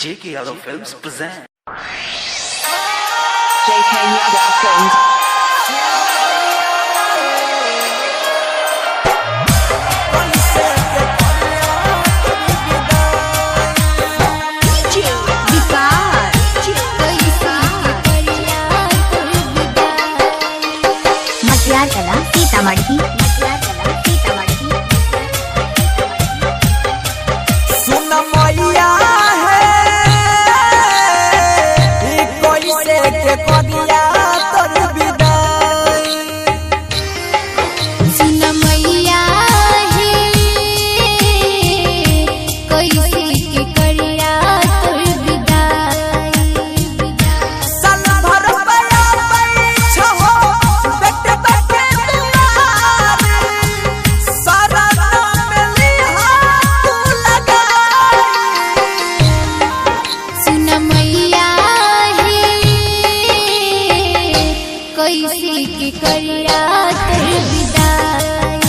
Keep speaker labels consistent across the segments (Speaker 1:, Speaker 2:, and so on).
Speaker 1: JK Yadav Films present.
Speaker 2: JK Yadav Films.
Speaker 3: Sitamarhi
Speaker 4: सुन मैया है कोई से के कदिया तोर विदाई
Speaker 3: सुन मैया है कोई से के करिया तोर विदाई
Speaker 4: साल भर बया बैठ हो बेटे बेटे सारा नाम लिहा तू लगाई
Speaker 3: सुन मैया है कोई से के करिया तोर विदाई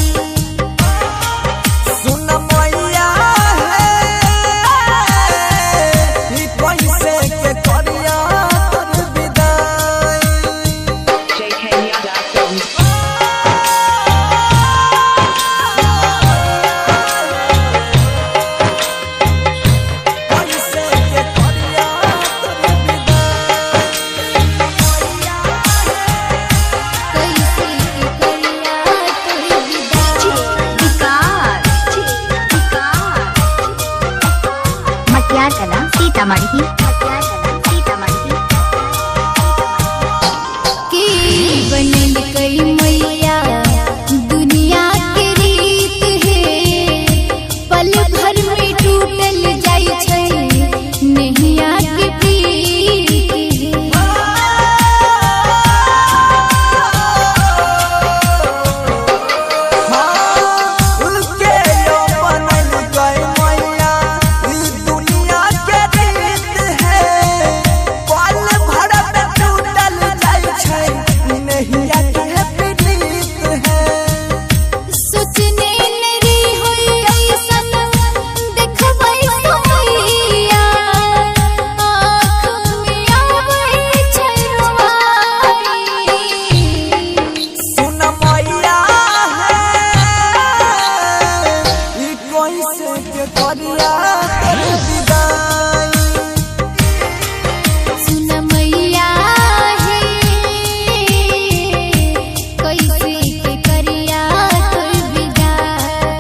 Speaker 4: सुन मैया है कोई से के कदिया तोर विदाई
Speaker 2: JK Yadav Films.
Speaker 4: कोई से के कदिया तोर
Speaker 3: कोई से के करिया तोर विदाई मटियार कला सीतामढ़ी की बनल कई मैया दुनिया के रीत है पल भर में टूटल जाय छै नहिया के प्रीत
Speaker 4: उनके यो बनल गई मैया ई दुनिया के रीत है पल भर में टूटल जाय छै नहिया के प्रीत है
Speaker 3: सोचने नरी होई ऐसन देखबै मैया आँख में आबै छै रुआई
Speaker 4: सुन मैया है ई कोई से के करिया तोर विदाई
Speaker 3: सुन मैया है कोई से के करिया तोर विदाई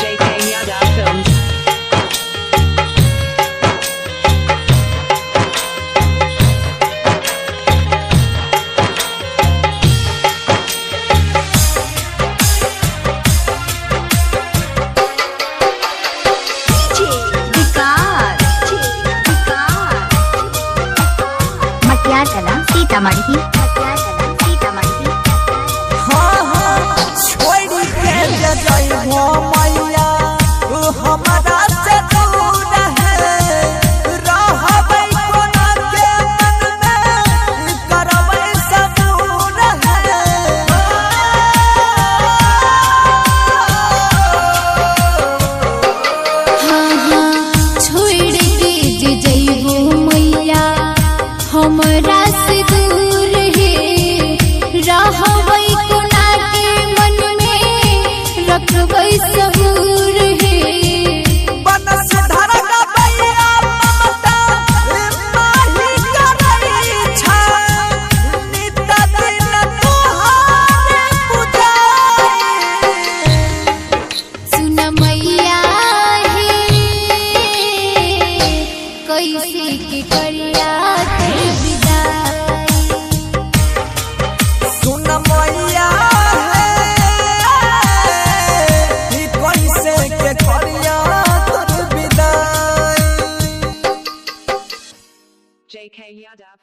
Speaker 2: JK Yadav Films.
Speaker 3: मटियार कला सीतामढ़ी
Speaker 4: हाँ हाँ छोड़ के जे जइबो मैया तू हमरा से दूर है रहबै कोना के मन में करबै सबूर
Speaker 3: हाँ हाँ छोड़ के जे जइबो मैया हमरा से दूर है रहबै कोना के मन में रखबै सबूर है
Speaker 4: बनस धरका बैया ममता माही करई छै नित दिन तोहारे पूजाई
Speaker 3: सुन मैया है कैसे के करिया तोर विदाई
Speaker 4: सुन मैया है ई कोई से के करिया तोर विदाई
Speaker 2: JK Yadav